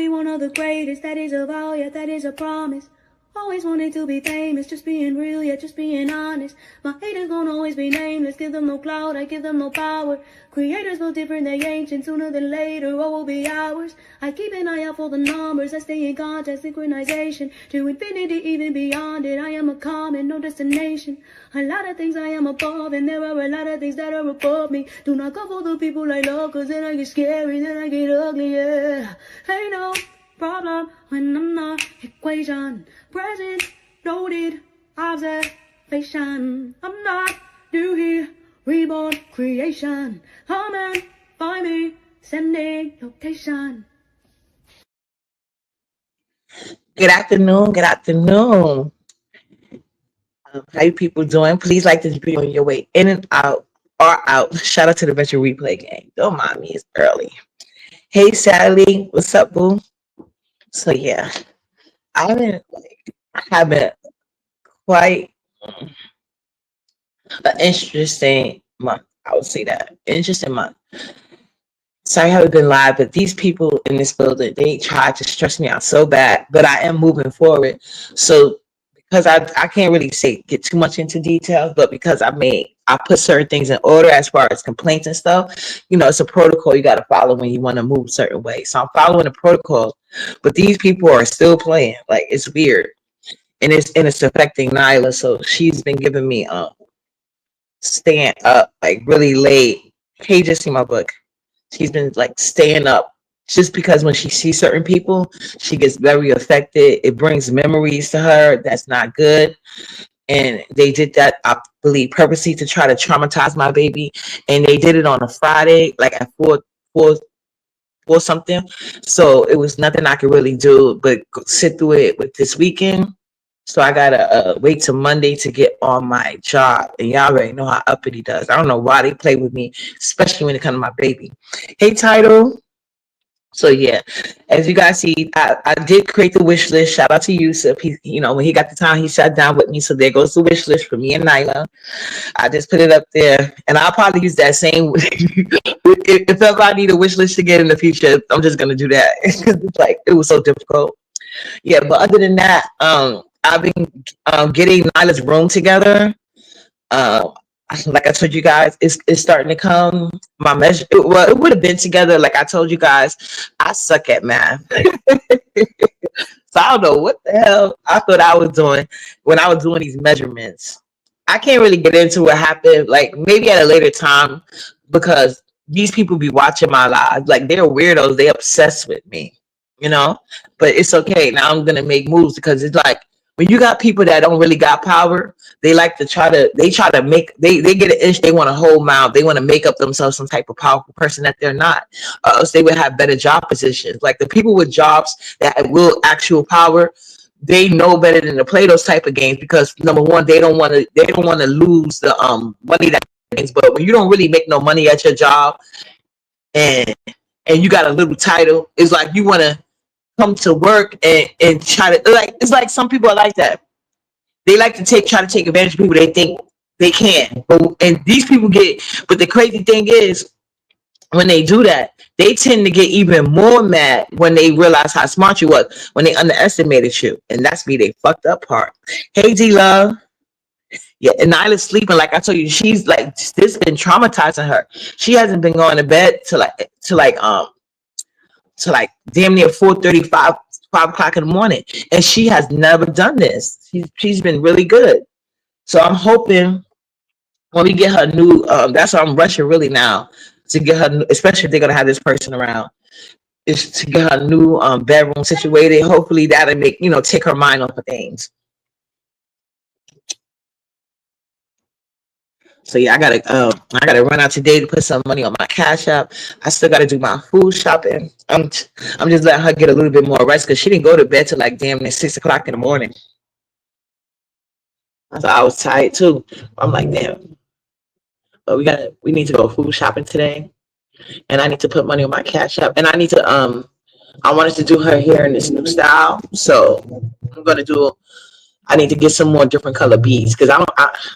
be one of the greatest, that is a vow, yeah, that is a promise. Always wanted to be famous, just being real, yeah, just being honest. My haters gon' always be nameless, give them no clout, I give them no power. Creators will different, they ancient, sooner than later, what will be ours? I keep an eye out for the numbers, I stay in contact, synchronization. To infinity, even beyond it, I am a common, no destination. A lot of things I am above, and there are a lot of things that are above me. Do not go for the people I love, cause then I get scary, then I get ugly, yeah. Ain't no problem when I'm not equation. Present, noted, observation. I'm not new here, reborn creation. Come and find me, sending location. Good afternoon. Good afternoon. How you people doing? Please like this video on your way in and out or out. Shout out to the Virtual Replay Gang. Don't mind me, it's early. Hey Sally, what's up, boo? So yeah, I've been having quite an interesting month. I would say that interesting month. Sorry I haven't been live, but these people in this building, they tried to stress me out so bad, but I am moving forward. So because I can't really get too much into details, but because I put certain things in order as far as complaints and stuff. You know, it's a protocol you got to follow when you want to move certain ways. So I'm following the protocol, but these people are still playing. Like, it's weird, and it's affecting Nyla. So she's been giving me staying up like really late. Hey, you just see my book. She's been like staying up just because when she sees certain people, she gets very affected. It brings memories to her that's not good. And they did that, I believe, purposely to try to traumatize my baby. And they did it on a Friday, like at 4 something. So it was nothing I could really do but sit through it with this weekend. So I gotta wait till Monday to get on my job, and y'all already know how uppity does. I don't know why they play with me, especially when it comes to my baby. Hey, Title. So yeah, as you guys see, I did create the wish list. Shout out to Yusuf. He, when he got the time, he sat down with me. So there goes the wish list for me and Nyla. I just put it up there, and I'll probably use that same. If ever I need a wish list again in the future, I'm just gonna do that. It's like it was so difficult. Yeah, but other than that, I've been getting Nyla's room together. Like I told you guys, it's starting to come. My measure, it would have been together. Like I told you guys, I suck at math. So I don't know what the hell I thought I was doing when I was doing these measurements. I can't really get into what happened, like maybe at a later time, because these people be watching my lives. Like, they're weirdos. They obsessed with me, but it's okay. Now I'm gonna make moves, because it's like when you got people that don't really got power, they like to try to make, they get an inch, they want to hold mouth, they want to make up themselves some type of powerful person that they're not, or else they would have better job positions. Like the people with jobs that will actual power, they know better than to play those type of games, because number one, they don't want to lose the money that games. But when you don't really make no money at your job, and you got a little title, it's like you want to come to work and try to, like, it's like some people are like that. They like to try to take advantage of people they think they can. And these people but the crazy thing is, when they do that, they tend to get even more mad when they realize how smart you was, when they underestimated you. And that's me, they fucked up part. Hey, D-Love. Yeah, and Nyla's sleeping. Like I told you, she's like, this been traumatizing her. She hasn't been going to bed till damn near 4:35, 5 o'clock in the morning, and she has never done this. She's been really good. So I'm hoping when we get her new, that's why I'm rushing really now to get her, especially if they're gonna have this person around, is to get her new bedroom situated. Hopefully that'll make, take her mind off of things. So yeah, I gotta run out today to put some money on my Cash App. I still gotta do my food shopping. I'm just letting her get a little bit more rest, because she didn't go to bed till like damn near 6 o'clock in the morning. So I was tired too. I'm like, damn. But we need to go food shopping today, and I need to put money on my Cash App, and I need to I wanted to do her hair in this new style, so I need to get some more different color beads, because I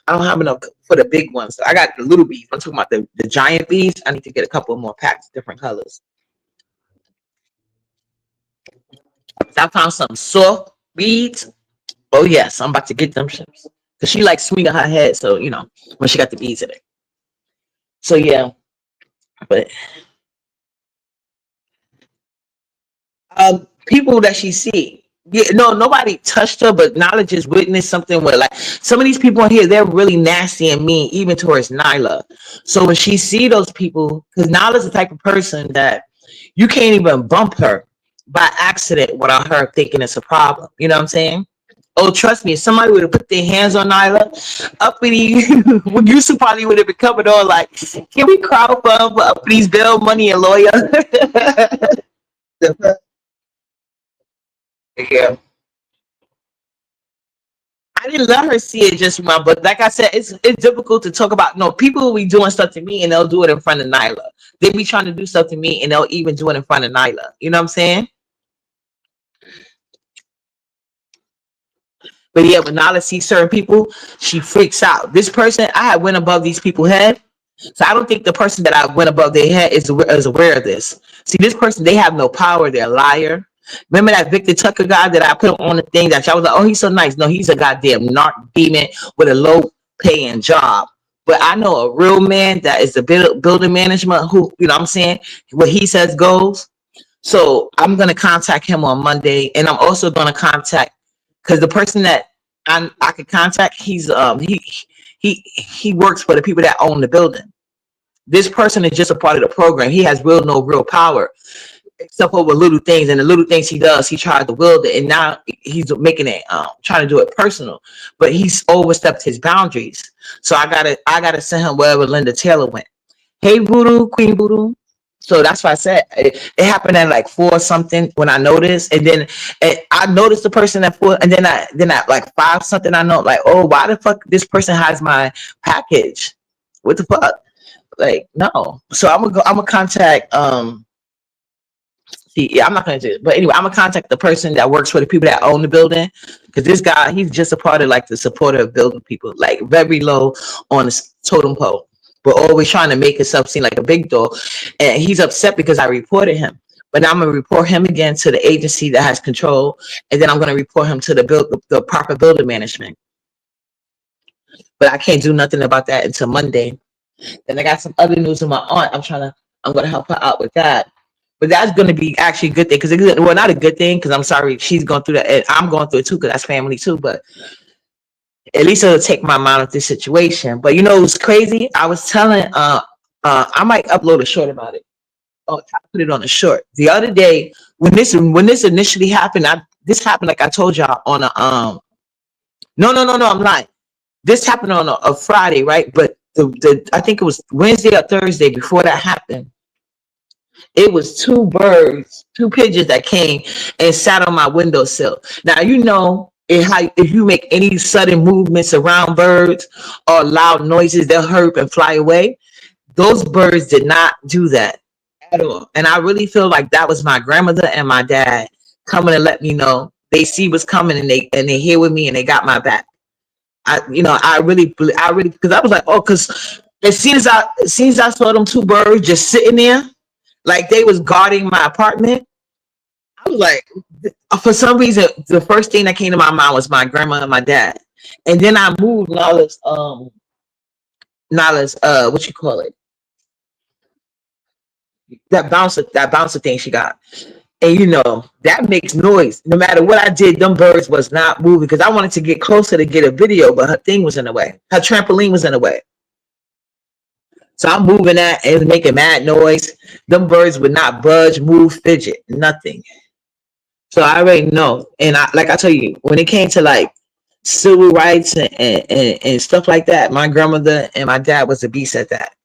don't have enough for the big ones. I got the little beads. I'm talking about the giant beads. I need to get a couple more packs, different colors. I found some soft beads. Oh yes, I'm about to get them ships. Cause she like swinging her head, so you know when she got the beads in it. So yeah, but people that she see. Yeah, no, nobody touched her, but Nyla just witnessed something where like some of these people in here, they're really nasty and mean, even towards Nyla. So when she see those people, because Nyla's the type of person that you can't even bump her by accident without her thinking it's a problem. You know what I'm saying? Oh, trust me, if somebody would have put their hands on Nyla, uppity, you probably would have been coming on like, can we crowd fund for uppity bill money and lawyer? Yeah. I didn't let her see it just one, but like I said, it's difficult to talk about. No, people will be doing stuff to me and they'll do it in front of Nyla. They be trying to do stuff to me and they'll even do it in front of Nyla. You know what I'm saying? But yeah, when Nyla sees certain people, she freaks out. This person, I had went above these people's head. So I don't think the person that I went above their head is aware of this. See, this person, they have no power. They're a liar. Remember that Victor Tucker guy that I put on the thing that I was like, oh, he's so nice. No, he's a goddamn narc demon with a low paying job. But I know a real man that is the building management who, you know what I'm saying? What he says goes. So I'm going to contact him on Monday. And I'm also going to contact, because the person that I could contact, he works for the people that own the building. This person is just a part of the program. He has no real power, except for little things. And the little things he does, he tries to wield it. And now he's making it, trying to do it personal. But he's overstepped his boundaries. So I gotta send him wherever Linda Taylor went. Hey, Voodoo, Queen Voodoo. So that's why I said it happened at like 4 something when I noticed, and then I noticed the person at 4, and then at like 5 something I know like, oh, why the fuck this person has my package? What the fuck? Like no. So I'm gonna contact see, yeah, I'm not gonna do it, but anyway, I'm gonna contact the person that works for the people that own the building, because this guy, he's just a part of like the supporter of building people, like very low on the totem pole, but always trying to make himself seem like a big dog. And he's upset because I reported him. But now I'm gonna report him again to the agency that has control, and then I'm gonna report him to the proper building management. But I can't do nothing about that until Monday. Then I got some other news with my aunt. I'm gonna help her out with that. But that's gonna be actually a good thing, because well, not a good thing, because I'm sorry she's going through that, and I'm going through it too, because that's family too. But at least it'll take my mind off this situation. But you know, it's crazy. I was telling I might upload a short about it. Oh, I put it on a short the other day when this initially happened. This happened, like I told y'all, on a no, I'm lying. This happened on a Friday, right? But the I think it was Wednesday or Thursday before that happened. It was 2 birds, 2 pigeons that came and sat on my windowsill. Now you know if you make any sudden movements around birds or loud noises, they'll hurt and fly away. Those birds did not do that at all. And I really feel like that was my grandmother and my dad coming to let me know they see what's coming, and they here with me, and they got my back. I really, because I was like, oh, because as soon as I saw them 2 birds just sitting there, like they was guarding my apartment, I was like, for some reason, the first thing that came to my mind was my grandma and my dad. And then I moved Nala's, what you call it? That bouncer thing she got. And you know, that makes noise. No matter what I did, them birds was not moving, because I wanted to get closer to get a video, but her thing was in the way. Her trampoline was in the way. So I'm moving that, and it was making mad noise. Them birds would not budge, move, fidget, nothing. So I already know. And like I tell you, when it came to like civil rights and stuff like that, my grandmother and my dad was a beast at that.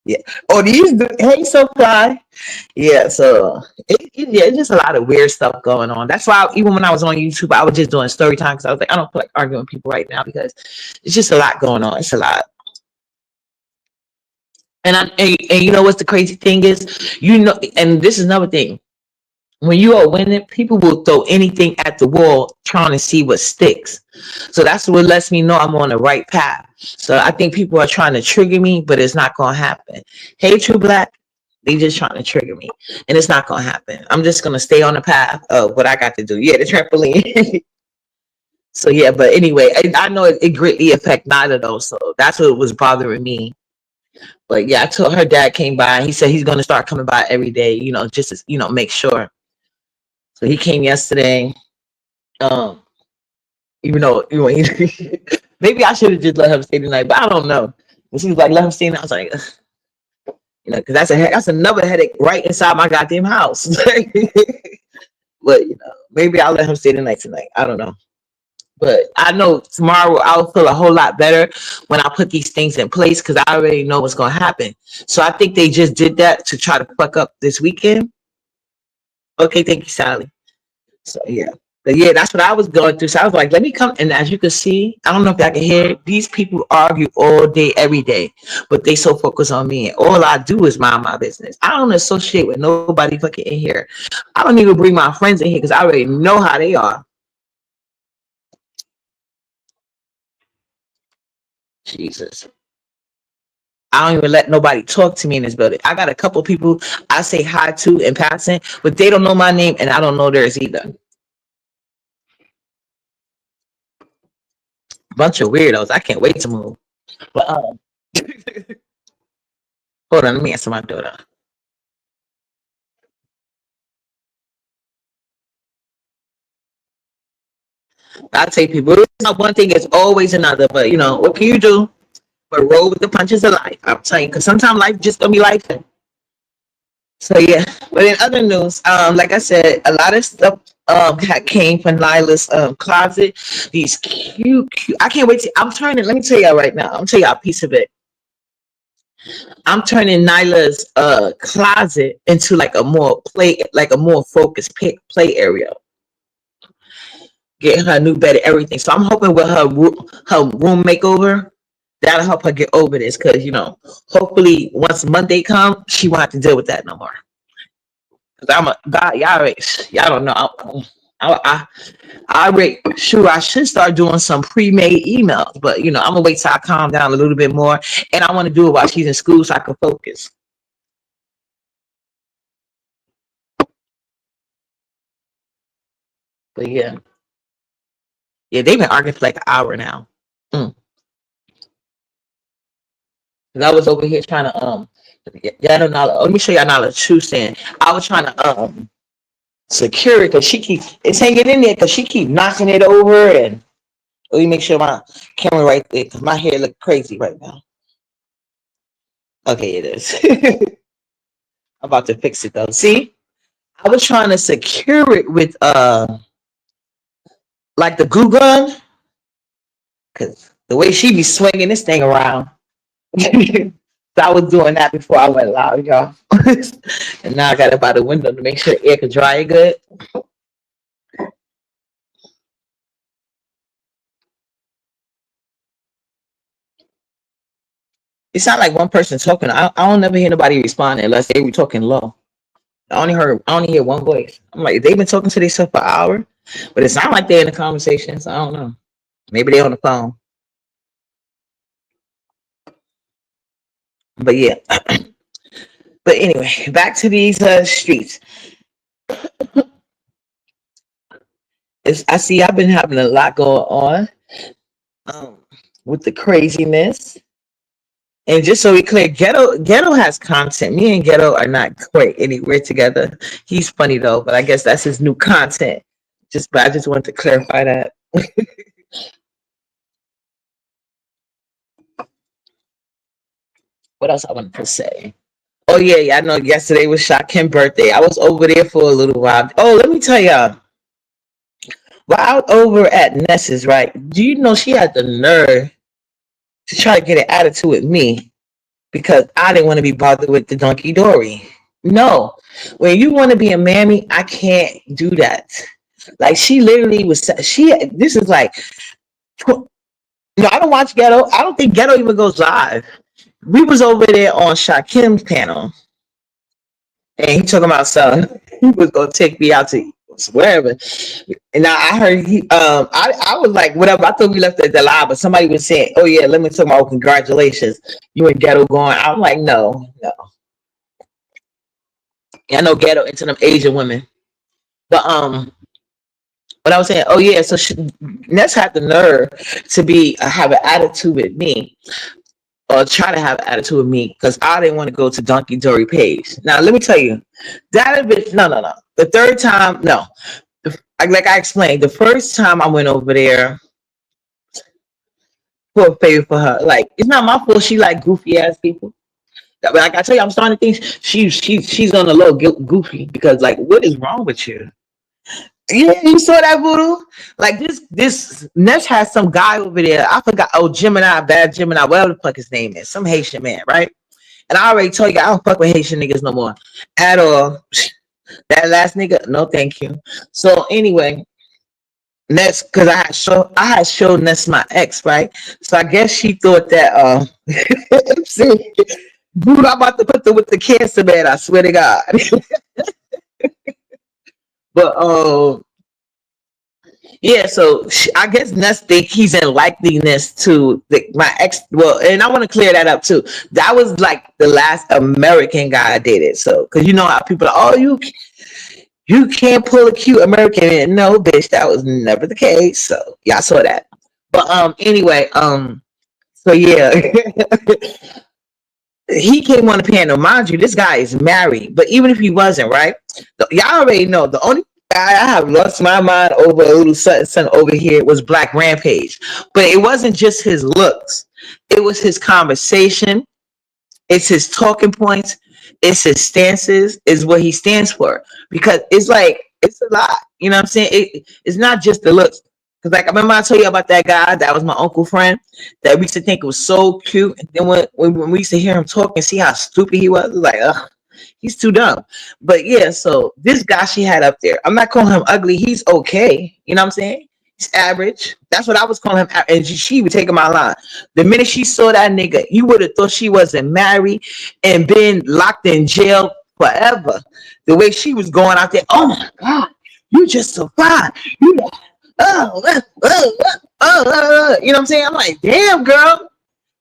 Yeah. Oh, hey, so fly. Yeah. So it's just a lot of weird stuff going on. That's why even when I was on YouTube, I was just doing story time, because I was like, I don't feel like arguing with people right now, because it's just a lot going on. It's a lot. And you know what's the crazy thing is, and this is another thing. When you are winning, people will throw anything at the wall trying to see what sticks. So that's what lets me know I'm on the right path. So I think people are trying to trigger me, but it's not going to happen. Hey, True Black. They just trying to trigger me, and it's not gonna happen. I'm just gonna stay on the path of what I got to do. Yeah, the trampoline. So yeah, but anyway, I know it greatly affect neither though. So that's what was bothering me. But yeah, I told her dad came by. And he said he's gonna start coming by every day. Just to, make sure. So he came yesterday. Um, even though maybe I should have just let him stay the night, but I don't know. And she was like, "Let him stay." And I was like, because that's another headache right inside my goddamn house. But maybe I'll let him stay the night tonight. I don't know. But I know tomorrow I'll feel a whole lot better when I put these things in place because I already know what's going to happen. So I think they just did that to try to fuck up this weekend. Okay, thank you, Sally. So yeah. But yeah, that's what I was going through. So I was like, let me come. And as you can see, I don't know if y'all can hear, these people argue all day, every day, but they so focused on me. And all I do is mind my business. I don't associate with nobody fucking in here. I don't even bring my friends in here because I already know how they are. Jesus. I don't even let nobody talk to me in this building. I got a couple people I say hi to in passing, but they don't know my name and I don't know theirs either. Bunch of weirdos. I can't wait to move. But hold on, let me answer my daughter. I tell people, it's not one thing, it's always another. But what can you do? But roll with the punches of life. I'm telling you, because sometimes life just gonna be life. So yeah. But in other news, like I said, a lot of stuff came from Nyla's closet. These cute. I can't wait to. I'm turning. Let me tell y'all right now. I'm tell y'all a piece of it. I'm turning Nyla's closet into like a more focused play area. Get her a new bed and everything. So I'm hoping with her room makeover, that'll help her get over this. Because hopefully once Monday comes, she won't have to deal with that no more. Because I'm a God, y'all don't know. I should start doing some pre-made emails, but I'm gonna wait till I calm down a little bit more, and I want to do it while she's in school so I can focus. But yeah, they've been arguing for like an hour now. Mm. I was over here trying to let me show y'all Nala shoe stand. I was trying to secure it because it's hanging in there because she keep knocking it over. And let me make sure my camera right there because my hair look crazy right now. Okay, it is. I'm about to fix it though. See, I was trying to secure it with like the glue gun because the way she be swinging this thing around. So I was doing that before I went loud, y'all. And now I got it by the window to make sure the air can dry good. It sounded like one person talking. I don't never hear nobody responding unless they were talking low. I only hear one voice. I'm like, they've been talking to themselves for an hour, but it sounds like they're in the conversation. So I don't know. Maybe they're on the phone. But yeah. But anyway, back to these streets. I see I've been having a lot going on with the craziness. And just so we clear, Ghetto has content. Me and Ghetto are not quite anywhere together. He's funny though, but I guess that's his new content. But I just wanted to clarify that. What else I wanted to say? Oh yeah, I know yesterday was Shakim's birthday. I was over there for a little while. Oh, let me tell y'all. While over at Ness's, right? Do you know she had the nerve to try to get an attitude with me because I didn't want to be bothered with the donkey Dory. No, when you want to be a mammy, I can't do that. Like she literally was. This is like. I don't watch Ghetto. I don't think Ghetto even goes live. We was over there on Shakim's panel, and he talking about something. He was gonna take me out to eat wherever. And now I heard I was like, whatever. I thought we left at the live, but somebody was saying, "Oh yeah, let me talk about congratulations, you and Ghetto going." I'm like, no. I know ghetto into them Asian women. But what I was saying, oh yeah, so Ness had the nerve to be have an attitude with me, or try to have an attitude with me, because I didn't want to go to Donkey Dory Page. Now let me tell you, that bitch, no. The third time, no. Like I explained, the first time I went over there for a favor for her, like it's not my fault. She like goofy ass people. Like I tell you, I'm starting to think she's on a little goofy, because like, what is wrong with you? Yeah, you saw that voodoo? Like this Ness has some guy over there. I forgot. Oh, Gemini, bad Gemini, whatever the fuck his name is, some Haitian man, right? And I already told you I don't fuck with Haitian niggas no more at all. That last nigga, no, thank you. So anyway, Ness, because I had showed Ness my ex, right? So I guess she thought that see, dude, I'm about to put them with the cancer man. I swear to God. But yeah, so I guess Ness think he's in likeliness to my ex. Well, and I want to clear that up too. That was like the last American guy I dated. So, because you know how people are, oh, you can't pull a cute American man. No, bitch, that was never the case. So y'all saw that. But anyway, so yeah. He came on the panel. Mind you, this guy is married, but even if he wasn't, right? Y'all already know the only guy I have lost my mind over a little son over here was Black Rampage. But it wasn't just his looks, it was his conversation, it's his talking points, it's his stances, is what he stands for. Because it's like, it's a lot. You know what I'm saying? It's not just the looks. Because like I remember I told you about that guy that was my uncle friend that we used to think was so cute. And then when we used to hear him talk and see how stupid he was like, ugh, he's too dumb. But yeah, so this guy she had up there, I'm not calling him ugly. He's okay. You know what I'm saying? He's average. That's what I was calling him. And she would take him my line. The minute she saw that nigga, you would have thought she wasn't married and been locked in jail forever. The way she was going out there, oh my God, you just so fine. You know, you know what I'm saying? I'm like, damn, girl,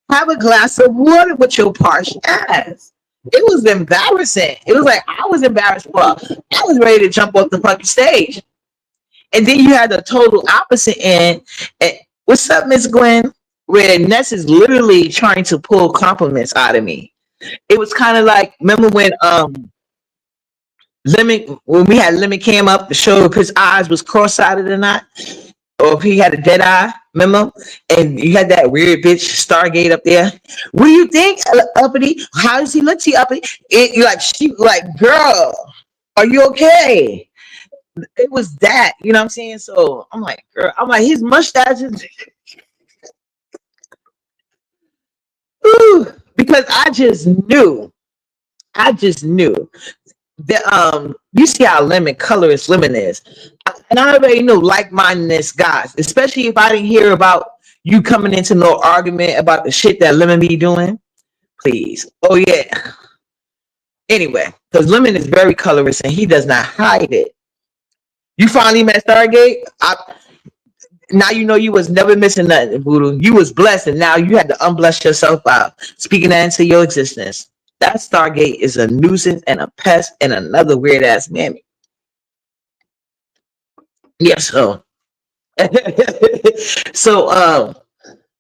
have a glass of water with your parched ass. It was embarrassing. It was like I was embarrassed. Well, I was ready to jump off the fucking stage. And then you had the total opposite end. And what's up, Miss Gwen? Where Ness is literally trying to pull compliments out of me. It was kind of like, remember when when we had Lemon came up to show if his eyes was cross-eyed or not, or if he had a dead eye, remember? And you had that weird bitch Stargate up there. What do you think, uppity? How does he look to you, uppity? She like, girl, are you okay? It was that, you know what I'm saying? So I'm like, girl, his mustache is because I just knew that you see how colorist Lemon is. And I already know like-mindedness guys, especially if I didn't hear about you coming into no argument about the shit that Lemon be doing. Please. Oh yeah. Anyway, because Lemon is very colorist and he does not hide it. You finally met Stargate. Now you know you was never missing nothing, Voodoo. You was blessed, and now you had to unbless yourself out, speaking that into your existence. That Stargate is a nuisance and a pest and another weird ass mammy. Yes, so so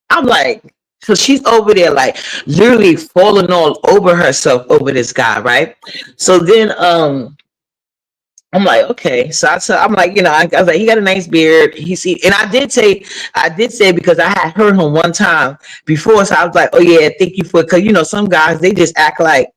I'm like, so she's over there like literally falling all over herself over this guy, right? So then I'm like, okay. So I'm like, you know, I was like, he got a nice beard. And I did say because I had heard him one time before. So I was like, oh yeah, thank you for, because you know, some guys, they just act like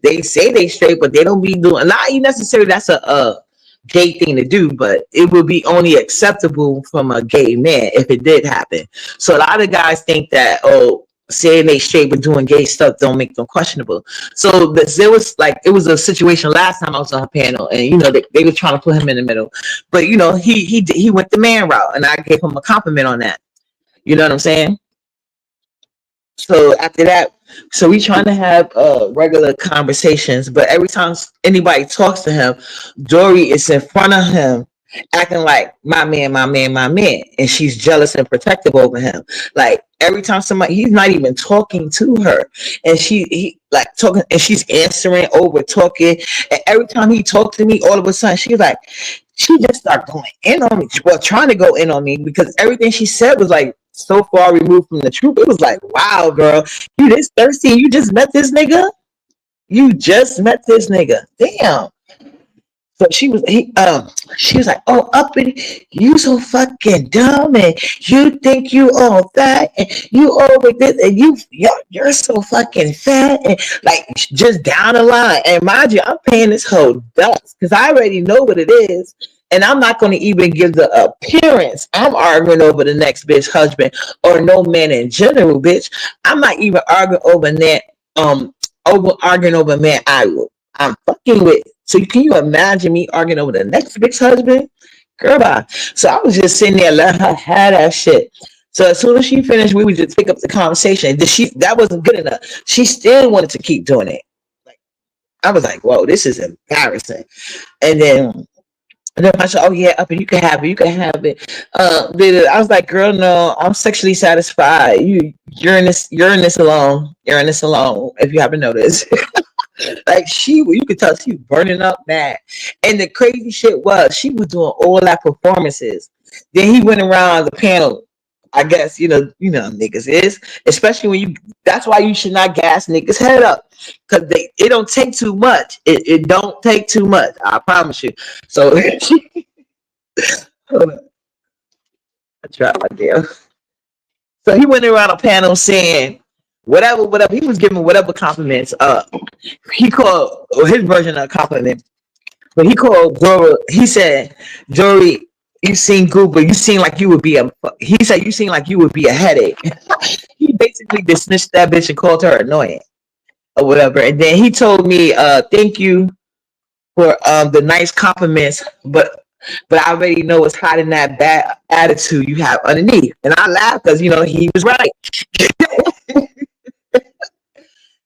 they say they straight, but they don't be doing, not necessarily that's a gay thing to do, but it would be only acceptable from a gay man if it did happen. So a lot of guys think that, oh, saying they straight but doing gay stuff don't make them questionable. So there was like, it was a situation last time I was on a panel, and you know they were trying to put him in the middle, but you know he went the man route, and I gave him a compliment on that. You know what I'm saying? So after that, so we trying to have regular conversations, but every time anybody talks to him, Dory is in front of him acting like my man, my man, my man, and she's jealous and protective over him. Like every time somebody, he's not even talking to her, and he like talking, and she's answering over talking, and every time he talked to me, all of a sudden she's like, she just started going in on me, well, trying to go in on me because everything she said was like so far removed from the truth. It was like, wow, girl, you this thirsty? You just met this nigga? You just met this nigga? Damn. So she was like, oh, uppity, you so fucking dumb, and you think you all fat, and you always this, and you're so fucking fat, and like just down the line. And mind you, I'm paying this whole dust because I already know what it is. And I'm not going to even give the appearance I'm arguing over the next bitch husband or no man in general, bitch. I'm not even arguing over that, arguing over man I'm fucking with. So can you imagine me arguing over the next bitch husband? Girl, bye. So I was just sitting there, let her have that shit. So as soon as she finished, we would just pick up the conversation. That wasn't good enough. She still wanted to keep doing it. Like I was like, whoa, this is embarrassing. And then I said, oh yeah, up and you can have it. You can have it. I was like, girl, no, I'm sexually satisfied. You're in this alone. You're in this alone. If you haven't noticed. Like you could tell she was burning up mad. And the crazy shit was she was doing all that performances. Then he went around the panel. I guess you know niggas is, especially when that's why you should not gas niggas head up. Cause it don't take too much. It don't take too much. I promise you. So hold on. I tried my deal. So he went around a panel saying whatever. He was giving whatever compliments. He called his version of a compliment. But he called Dora. He said, Jory, you seem good, but you seem like you would be he said you seem like you would be a headache. He basically dismissed that bitch and called her annoying or whatever. And then he told me, thank you for the nice compliments, but I already know it's hiding that bad attitude you have underneath. And I laughed because he was right.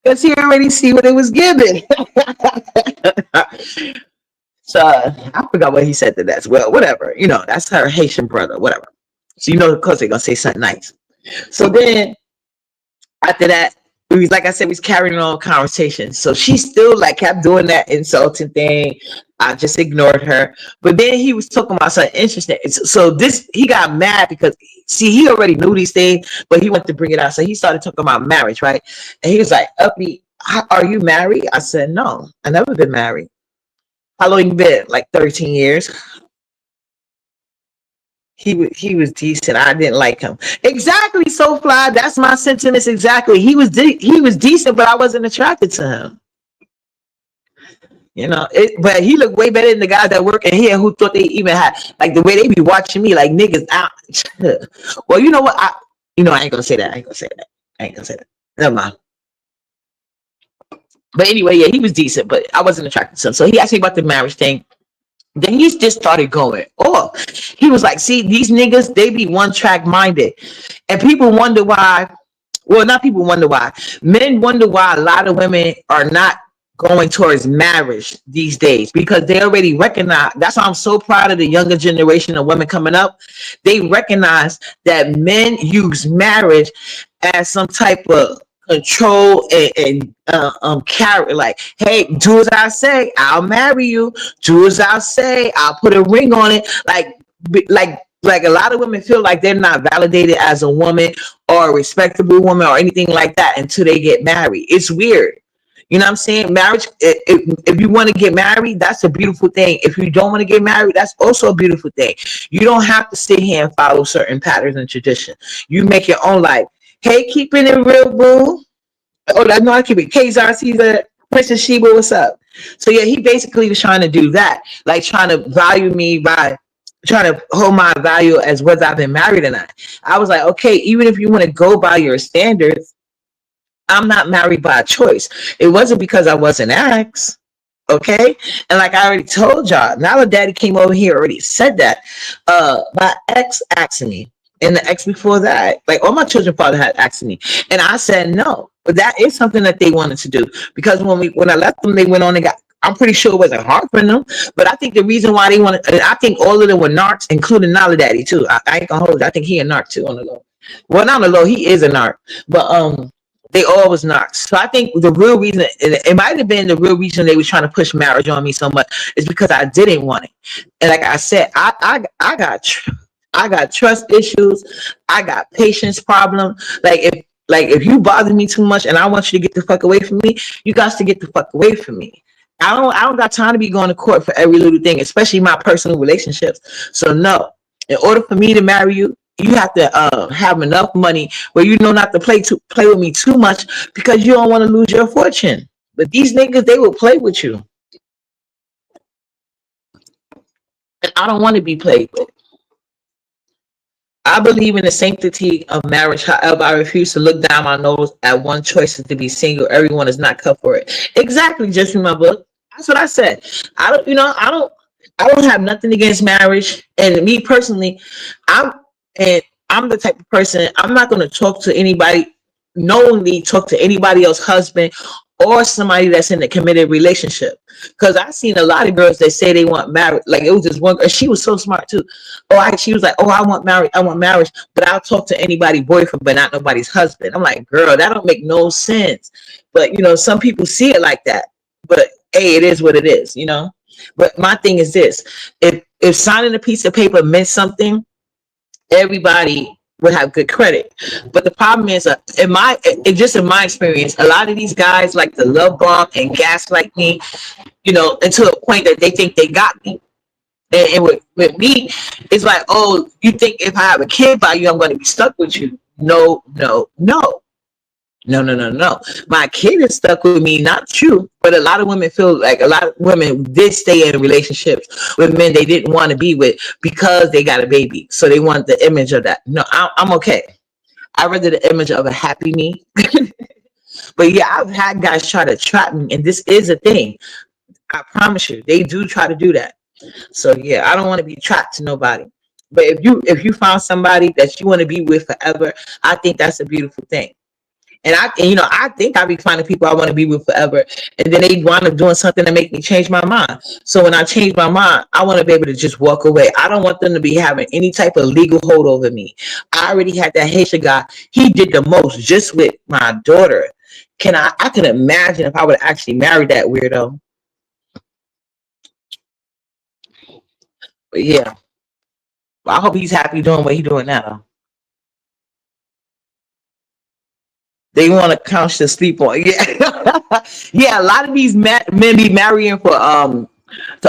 Because he already see what it was given. So I forgot what he said to that. Well, whatever. That's her Haitian brother, whatever. So of course they're gonna say something nice. So then after that, like I said, we was carrying on conversation. So she still kept doing that insulting thing. I just ignored her. But then he was talking about something interesting. So he got mad because he already knew these things, but he wanted to bring it out. So he started talking about marriage, right? And he was like, Uppy, are you married? I said, no, I never been married. How long you been? Like 13 years. He was decent. I didn't like him. Exactly, so fly. That's my sentiments. Exactly. He was decent, but I wasn't attracted to him. But he looked way better than the guys that work in here who thought they even had the way they be watching me like niggas out. Well, you know what? I ain't gonna say that. I ain't gonna say that. Never mind. But anyway, yeah, he was decent, but I wasn't attracted to him. So he asked me about the marriage thing. Then he just started going off. He was like, see, these niggas, they be one track minded. And people wonder why. Well, not people wonder why. Men wonder why a lot of women are not going towards marriage these days because they already recognize. That's why I'm so proud of the younger generation of women coming up. They recognize that men use marriage as some type of control and carry, like, hey, do as I say, I'll marry you. Do as I say, I'll put a ring on it. Like a lot of women feel like they're not validated as a woman or a respectable woman or anything like that until they get married. It's weird. You know what I'm saying? Marriage, if you want to get married, that's a beautiful thing. If you don't want to get married, that's also a beautiful thing. You don't have to sit here and follow certain patterns and tradition. You make your own life. Hey, keeping it real, boo. Oh, I know I keep it. Kzar Caesar, Princess Sheba, what's up? So yeah, he basically was trying to do that, like trying to value me by trying to hold my value as whether I've been married or not. I was like, okay, even if you want to go by your standards, I'm not married by choice. It wasn't because I wasn't asked. Okay. And like I already told y'all, now that daddy came over here already said that. My ex asked me, and the ex before that, like all my children father had asked me. And I said no. But that is something that they wanted to do. Because when I left them, they went on and got I'm pretty sure it wasn't hard for them. But I think the reason why they wanted, and I think all of them were narcs, including Nala Daddy too. I ain't gonna hold you. I think he a narc too on the low. Well, not on the low, he is a narc. But they all was narcs. So I think the real reason, it might have been the real reason they was trying to push marriage on me so much is because I didn't want it. And like I said, I got trust issues. I got patience problems. If you bother me too much and I want you to get the fuck away from me, you got to get the fuck away from me. I don't got time to be going to court for every little thing, especially my personal relationships. So no, in order for me to marry you, you have to have enough money where you know not to play with me too much because you don't want to lose your fortune. But these niggas, they will play with you, and I don't want to be played with. I believe in the sanctity of marriage. However, I refuse to look down my nose at one choice is to be single. Everyone is not cut for it. Exactly, just remember. That's what I said. I don't have nothing against marriage. And me personally, I'm the type of person, I'm not gonna talk to anybody, knowingly talk to anybody else's husband or somebody that's in a committed relationship. Because I've seen a lot of girls that say they want marriage. Like it was this one girl, she was so smart too. She was like, I want marriage, but I'll talk to anybody boyfriend, but not nobody's husband. I'm like, girl, that don't make no sense. But some people see it like that. But hey, it is what it is, But my thing is this: if signing a piece of paper meant something, everybody would have good credit. But the problem is, in my experience, a lot of these guys like to love bomb and gaslight me, until a point that they think they got me. And with me, it's like, oh, you think if I have a kid by you, I'm going to be stuck with you? No. My kid is stuck with me, not you. But a lot of women feel like a lot of women did stay in relationships with men they didn't want to be with because they got a baby. So they want the image of that. No, I'm okay. I rather the image of a happy me. But yeah, I've had guys try to trap me, and this is a thing. I promise you, they do try to do that. So yeah, I don't want to be trapped to nobody. But if you found somebody that you want to be with forever, I think that's a beautiful thing. And I think I be finding people I want to be with forever, and then they wind up doing something to make me change my mind. So when I change my mind, I want to be able to just walk away. I don't want them to be having any type of legal hold over me. I already had that Haitian guy. He did the most just with my daughter. I can imagine if I would actually marry that weirdo. But yeah, well, I hope he's happy doing what he's doing now. They want to couch to sleep on. Yeah, yeah. A lot of these men be marrying for to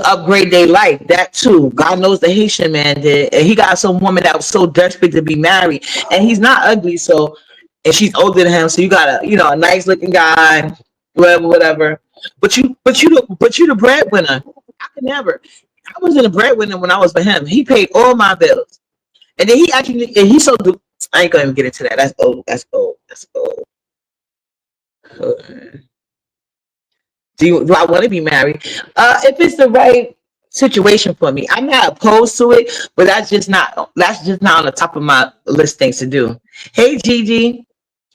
upgrade their life. That too. God knows the Haitian man did, and he got some woman that was so desperate to be married, and he's not ugly. So, and she's older than him. So you got a nice looking guy, whatever. But you the breadwinner. I could never. I wasn't a breadwinner when I was with him. He paid all my bills, and then he so. I ain't gonna even get into that. That's old. That's old. That's old. Do I want to be married? If it's the right situation for me, I'm not opposed to it, but that's just not on the top of my list things to do. Hey Gigi,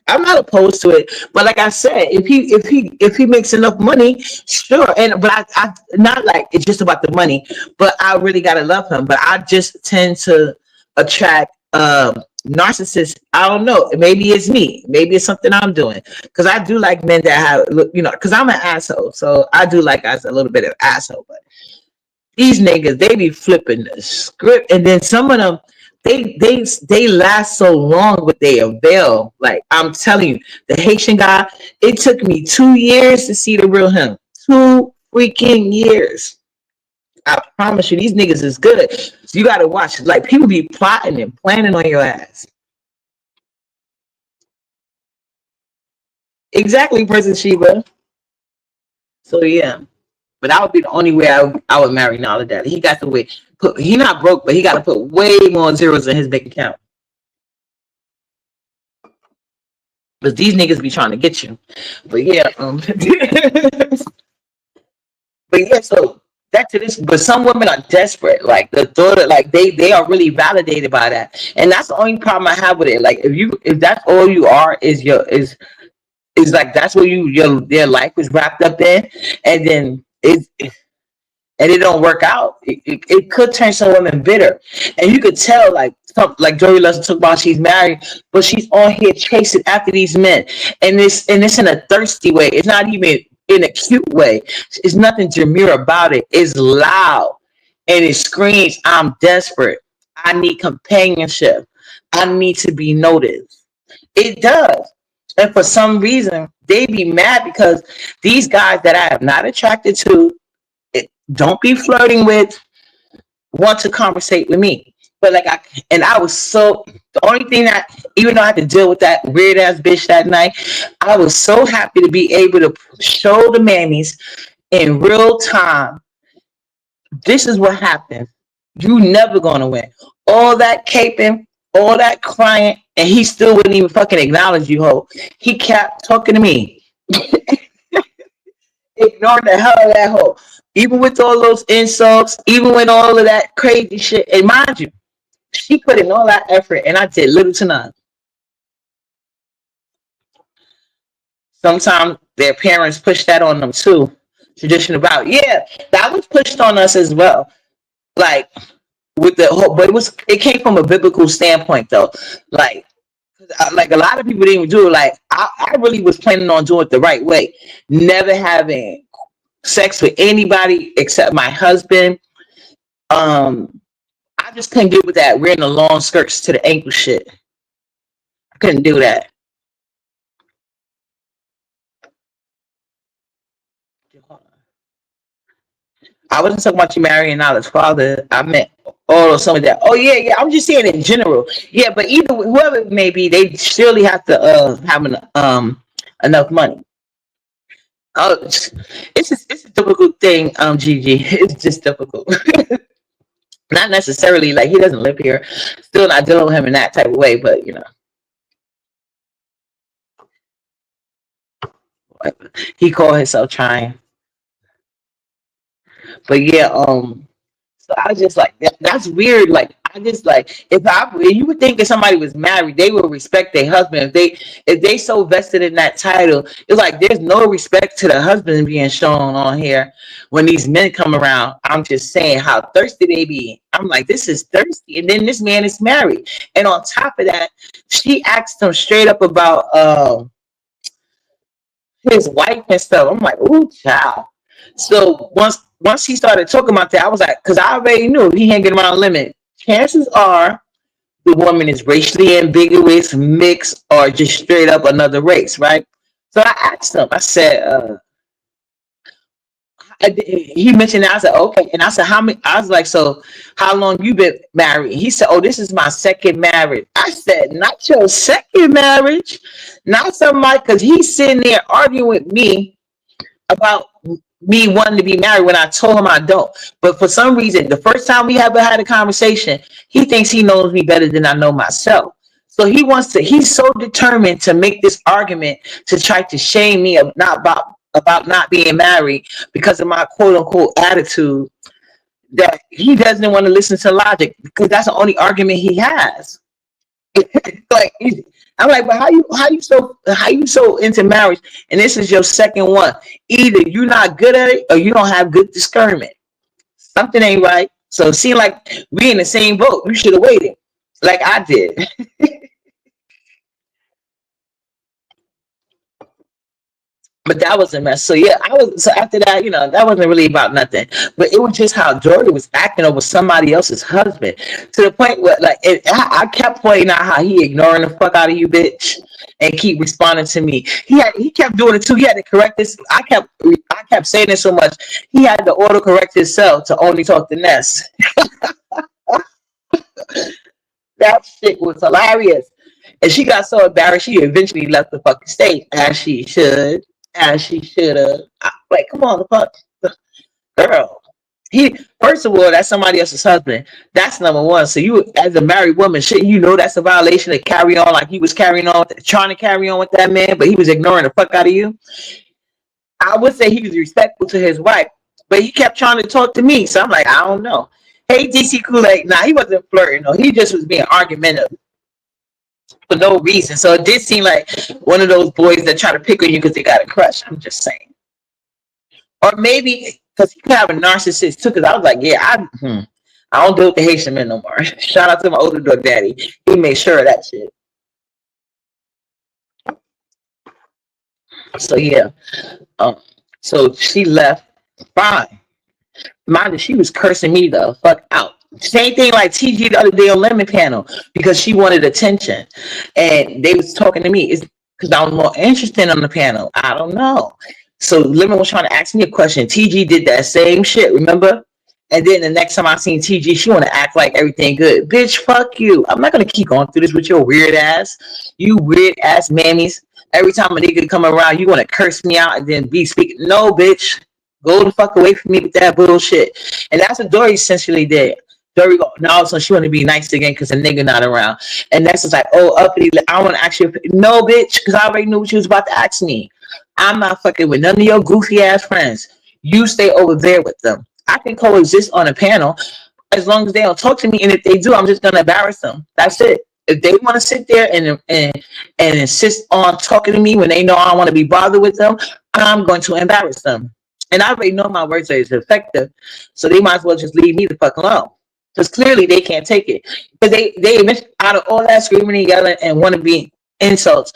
I'm not opposed to it, but like I said, if he makes enough money, sure. But I not like it's just about the money, but I really gotta love him. But I just tend to attract narcissists. I don't know. Maybe it's me. Maybe it's something I'm doing. Because I do like men that have, because I'm an asshole. So I do like us a little bit of asshole. But these niggas, they be flipping the script. And then some of them, they last so long with their veil. Like I'm telling you, the Haitian guy, it took me 2 years to see the real him. 2 freaking years. I promise you, these niggas is good. So you gotta watch. Like people be plotting and planning on your ass. Exactly, President Sheba. So yeah, but that would be the only way I would marry Nala Daddy. He got to he not broke, but he got to put way more zeros in his bank account. But these niggas be trying to get you. But yeah, but yeah, so back to this, but some women are desperate. Like the daughter, like they are really validated by that, and that's the only problem I have with it. Like if that's all you are is like that's what your life is wrapped up in, and then it and it don't work out, it could turn some women bitter. And you could tell, like Joey Leslie talked about, she's married, but she's on here chasing after these men. And it's in a thirsty way. It's not even in a cute way. It's nothing demure about it. It's loud and it screams, I'm desperate. I need companionship. I need to be noticed. It does. And for some reason, they be mad because these guys that I am not attracted to, don't be flirting with, want to conversate with me. But I was so, the only thing that, even though I had to deal with that weird ass bitch that night, I was so happy to be able to show the mammies in real time, this is what happened. You never gonna win. All that caping, all that crying, and he still wouldn't even fucking acknowledge you, ho. He kept talking to me. Ignoring the hell of that hoe. Even with all those insults, even with all of that crazy shit. And mind you, she put in all that effort and I did little to none. Sometimes their parents push that on them too. Tradition about, yeah, that was pushed on us as well. Like with the whole, but it came from a biblical standpoint though. Like a lot of people didn't even do it. Like I really was planning on doing it the right way. Never having sex with anybody except my husband. I just couldn't get with that wearing the long skirts to the ankle shit. I couldn't do that. I wasn't talking about you marrying Nala's father. I meant all of some of that. Oh yeah. I'm just saying in general. Yeah, but either whoever it may be, they surely have to have enough money. Oh, it's a difficult thing, Gigi. It's just difficult. Not necessarily like he doesn't live here. Still not dealing with him in that type of way, but he called himself trying. But yeah, so I was just like, that's weird. Like I just like, if you would think if somebody was married, they would respect their husband. If they so vested in that title, it's like there's no respect to the husband being shown on here when these men come around. I'm just saying how thirsty they be. I'm like, this is thirsty. And then this man is married. And on top of that, she asked him straight up about his wife and stuff. I'm like, ooh, child. So once he started talking about that, I was like, because I already knew he hanging around limit. Chances are the woman is racially ambiguous, mixed, or just straight up another race, right? So I asked him. I said, he mentioned that. I said, okay. And I said, how many? I was like, so how long you been married? He said, oh, this is my second marriage. I said, not your second marriage, not somebody, because he's sitting there arguing with me about me wanting to be married when I told him I don't. But for some reason, the first time we ever had a conversation, he thinks he knows me better than I know myself. So he's so determined to make this argument to try to shame me about not being married because of my quote unquote attitude, that he doesn't want to listen to logic because that's the only argument he has. Like I'm like, but how you so into marriage and this is your second one? Either you're not good at it or you don't have good discernment. Something ain't right. So it seemed like we in the same boat. You should have waited, like I did. But that was a mess. So yeah, so after that, that wasn't really about nothing. But it was just how Jordan was acting over somebody else's husband to the point where I kept pointing out how he ignoring the fuck out of you, bitch, and keep responding to me. He kept doing it too. He had to correct this. I kept saying it so much. He had to auto correct himself to only talk to Ness. That shit was hilarious. And she got so embarrassed she eventually left the fucking state, as she should. As she should have. Like, come on, the fuck, girl. First of all, that's somebody else's husband. That's number one. So you, as a married woman, shouldn't you know that's a violation to carry on like he was carrying on, trying to carry on with that man, but he was ignoring the fuck out of you? I would say he was respectful to his wife, but he kept trying to talk to me. So I'm like, I don't know. Hey, DC Kool-Aid. Nah, he wasn't flirting. No, he just was being argumentative for no reason. So it did seem like one of those boys that try to pick on you because they got a crush. I'm just saying. Or maybe because he could have a narcissist too. Because I was like, yeah, I don't deal with the Haitian men no more. Shout out to my older dog daddy. He made sure of that shit. So yeah. Um. So she left. Fine. Mind you, she was cursing me the fuck out. Same thing like TG the other day on Lemon Panel because she wanted attention, and they was talking to me. It's because I was more interested on the panel. I don't know. So Lemon was trying to ask me a question. TG did that same shit. Remember? And then the next time I seen TG, she want to act like everything good. Bitch, fuck you. I'm not gonna keep going through this with your weird ass. You weird ass mammies. Every time a nigga come around, you want to curse me out and then be speaking. No, bitch. Go the fuck away from me with that bullshit. And that's what Dory essentially did. Dory go, now so she want to be nice again because the nigga not around. And that's just like, oh, uppity, I want to ask you. No, bitch, because I already knew what you was about to ask me. I'm not fucking with none of your goofy ass friends. You stay over there with them. I can coexist on a panel as long as they don't talk to me. And if they do, I'm just going to embarrass them. That's it. If they want to sit there and insist on talking to me when they know I don't want to be bothered with them, I'm going to embarrass them. And I already know my words are effective, so they might as well just leave me the fuck alone. Because clearly they can't take it. Because they out of all that screaming and yelling and want to be insults,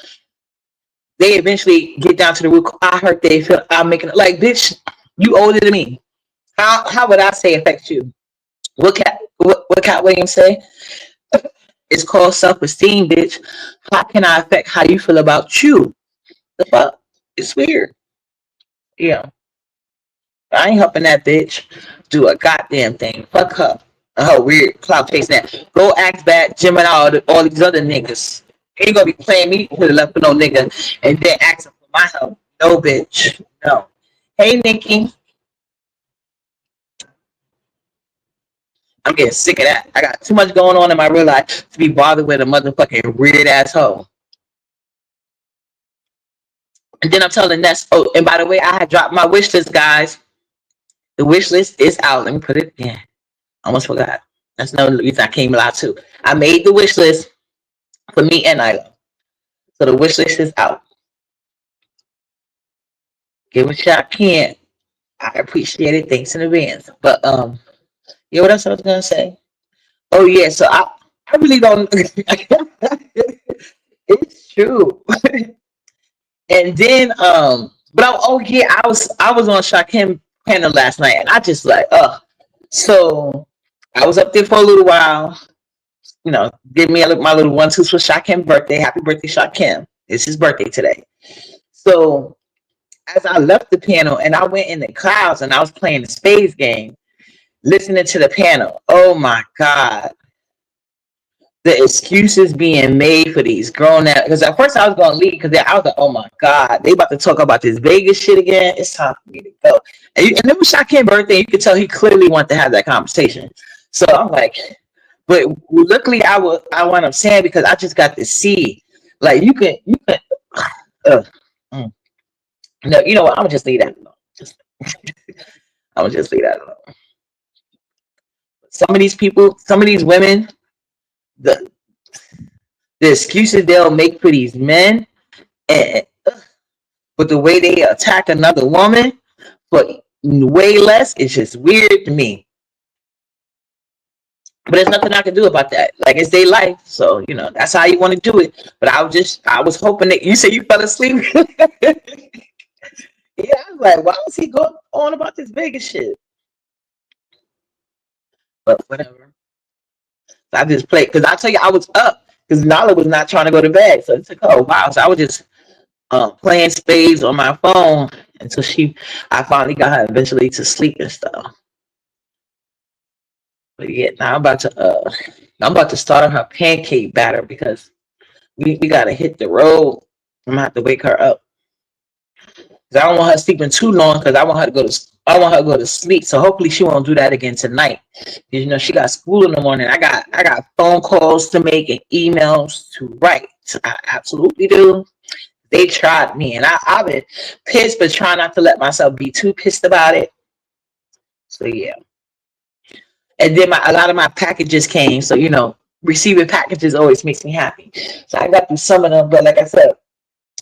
they eventually get down to the root. I hurt they feel I'm making it like, bitch, you older than me. How would I say affect you? What Cat Williams say? It's called self-esteem, bitch. How can I affect how you feel about you? The fuck? It's weird. Yeah. I ain't helping that bitch do a goddamn thing. Fuck her. Oh, weird clout chasing that. Go ask back, Gemini, all these other niggas. Ain't gonna be playing me to the left with no nigga and then asking for my help. No, bitch. No. Hey, Nikki. I'm getting sick of that. I got too much going on in my real life to be bothered with a motherfucking weird asshole. And then I'm telling Ness, oh, and by the way, I had dropped my wish list, guys. The wish list is out. Let me put it in. Almost forgot. That's another reason I came live too. I made the wish list for me and Isla. So the wish list is out. Give a shot, can. I appreciate it. Thanks in advance. But yeah, what else I was gonna say? Oh yeah, so I really don't. It's true. And then but I was on Shakim panel last night, and I just like so I was up there for a little while, you know, give me my little 1-2 for Shakim's birthday. Happy birthday, Shakim. It's his birthday today. So as I left the panel and I went in the clouds and I was playing the spades game, listening to the panel. Oh my God. The excuses being made for these grown up, because at first I was going to leave because I was like, oh my God, they about to talk about this Vegas shit again. It's time for me to go. And it was Shakim's birthday. You could tell he clearly wanted to have that conversation. So I'm like, but luckily I wound up saying, because I just got to see, like you can no, you know what? I'm gonna just leave that alone. I'm gonna just leave that alone. Some of these people, some of these women, the excuses they'll make for these men, and but the way they attack another woman for way less, it's just weird to me. But there's nothing I can do about that. Like, it's their life, so you know that's how you want to do it. But I was hoping that you said you fell asleep. Yeah, I was like, why was he going on about this Vegas shit? But whatever. So I just played because I tell you I was up because Nala was not trying to go to bed, so it took her a while. So I was just playing spades on my phone until I finally got her eventually to sleep and stuff. But yeah, now I'm about to start on her pancake batter because we gotta hit the road. I'm gonna have to wake her up. I don't want her sleeping too long because I want her to go to sleep. So hopefully she won't do that again tonight. You know, she got school in the morning. I got phone calls to make and emails to write. So I absolutely do. They tried me, and I've been pissed, but trying not to let myself be too pissed about it. So yeah. And then a lot of my packages came. So you know, receiving packages always makes me happy. So I got through some of them, but like I said,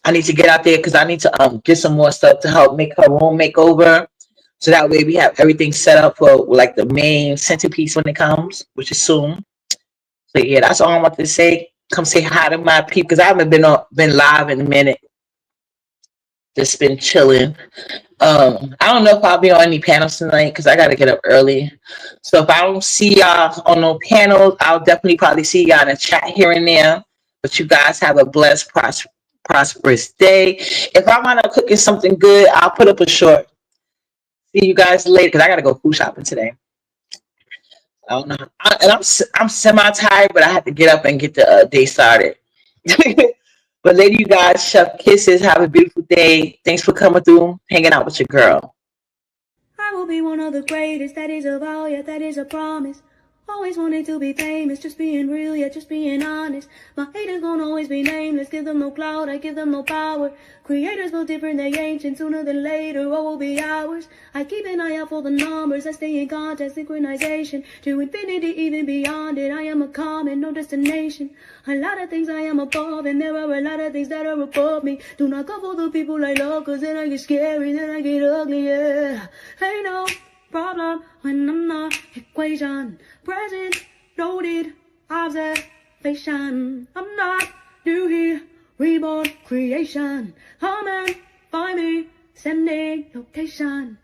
I need to get out there because I need to get some more stuff to help make her room makeover. So that way we have everything set up for like the main centerpiece when it comes, which is soon. So yeah, that's all I want to say. Come say hi to my people because I haven't been live in a minute. Just been chilling. I don't know if I'll be on any panels tonight because I gotta get up early. So if I don't see y'all on no panels, I'll definitely probably see y'all in the chat here and there. But you guys have a blessed, prosperous day. If I'm out cooking something good, I'll put up a short. See you guys later because I gotta go food shopping today. I don't know, and I'm semi tired, but I have to get up and get the day started. But later, you guys, chef kisses. Have a beautiful day. Thanks for coming through, hanging out with your girl. I will be one of the greatest, that is a vow, yeah, that is a promise. Always wanted to be famous, just being real, yeah, just being honest. My haters won't always be nameless, give them no clout, I give them no power. Creators built different, they ancient, sooner than later, what will be ours? I keep an eye out for the numbers, I stay in contact, synchronization. To infinity, even beyond it, I am a common, no destination. A lot of things I am above, and there are a lot of things that are above me. Do not go for the people I love, cause then I get scary, then I get ugly, yeah. Ain't no problem when I'm not equation. Present, noted, observation. I'm not new here, reborn creation. Come and find me, sending location.